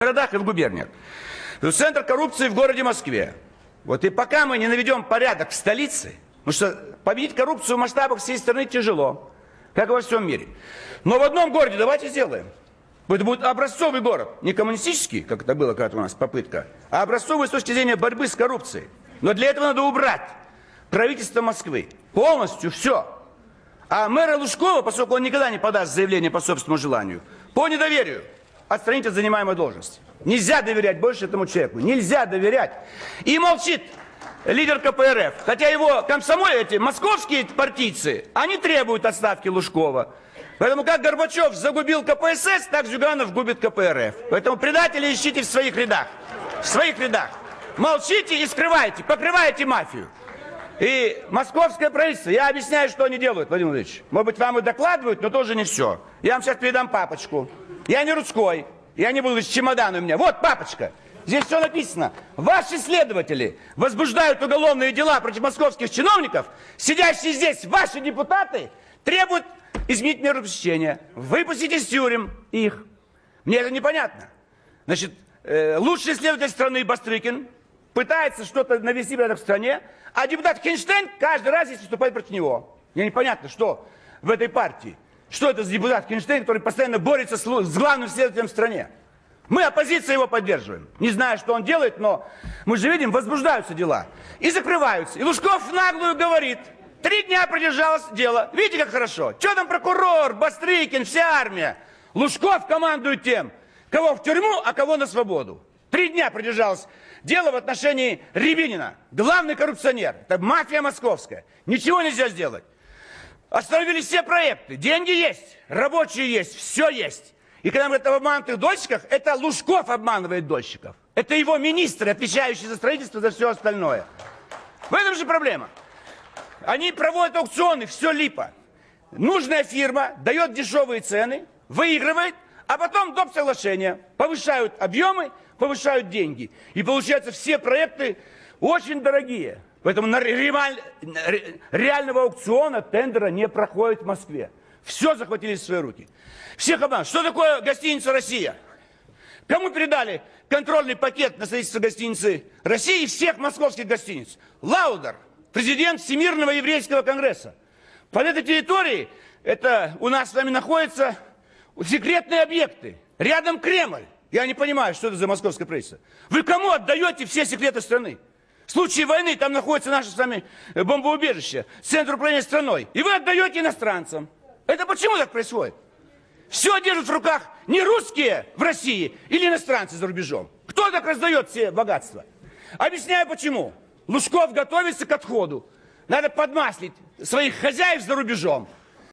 городах и в губерниях. Центр коррупции в городе Москве. Вот и пока мы не наведем порядок в столице, потому что победить коррупцию в масштабах всей страны тяжело, как и во всем мире. Но в одном городе давайте сделаем. Это будет образцовый город, не коммунистический, как это было когда-то у нас попытка, а образцовый с точки зрения борьбы с коррупцией. Но для этого надо убрать правительство Москвы. Полностью все. А мэра Лужкова, поскольку он никогда не подаст заявление по собственному желанию, по недоверию отстранить от занимаемой должности. Нельзя доверять больше этому человеку. Нельзя доверять. И молчит лидер КПРФ. Хотя его комсомолы, эти московские партийцы, они требуют отставки Лужкова. Поэтому как Горбачев загубил КПСС, так Зюганов губит КПРФ. Поэтому предателей ищите в своих рядах. В своих рядах. Молчите и скрывайте, покрываете мафию. И московское правительство, я объясняю, что они делают, Владимир Владимирович. Может быть, вам и докладывают, но тоже не все. Я вам сейчас передам папочку. Я не Рудской, я не буду с чемоданом у меня. Вот папочка. Здесь все написано. Ваши следователи возбуждают уголовные дела против московских чиновников. Сидящие здесь ваши депутаты требуют изменить меру пресечения. Выпустить из тюрем их. Мне это непонятно. Значит, лучший следователь страны Бастрыкин пытается что-то навести порядок в стране, а депутат Хинштейн каждый раз здесь выступает против него. Мне непонятно, что в этой партии. Что это за депутат Хинштейн, который постоянно борется с главным следователем в стране? Мы, оппозиция, его поддерживаем. Не знаю, что он делает, но мы же видим, возбуждаются дела. И закрываются. И Лужков в наглую говорит, 3 дня продержалось дело. Видите, как хорошо? Что там прокурор, Бастрыкин, вся армия? Лужков командует тем, кого в тюрьму, а кого на свободу. 3 дня продержалось дело в отношении Рябинина. Главный коррупционер. Это мафия московская. Ничего нельзя сделать. Остановились все проекты. Деньги есть, рабочие есть, все есть. И когда мы говорим об обманутых дольщиках, это Лужков обманывает дольщиков. Это его министры, отвечающие за строительство, за все остальное. В этом же проблема. Они проводят аукционы, все липо. Нужная фирма дает дешевые цены, выигрывает, а потом доп. Соглашения. Повышают объемы, повышают деньги. И получается, все проекты очень дорогие. Поэтому реального аукциона, тендера не проходит в Москве. Все захватили в свои руки. Всех обманывают. Что такое гостиница «Россия»? Кому передали контрольный пакет на строительство гостиницы «России» и всех московских гостиниц? Лаудер, президент Всемирного еврейского конгресса. Под этой территорией, это у нас с вами находятся секретные объекты. Рядом Кремль. Я не понимаю, что это за московское правительство. Вы кому отдаете все секреты страны? В случае войны там находится наше с вами бомбоубежище, центр управления страной. И вы отдаете иностранцам. Это почему так происходит? Все держат в руках не русские в России или иностранцы за рубежом. Кто так раздает все богатства? Объясняю почему. Лужков готовится к отходу. Надо подмаслить своих хозяев за рубежом.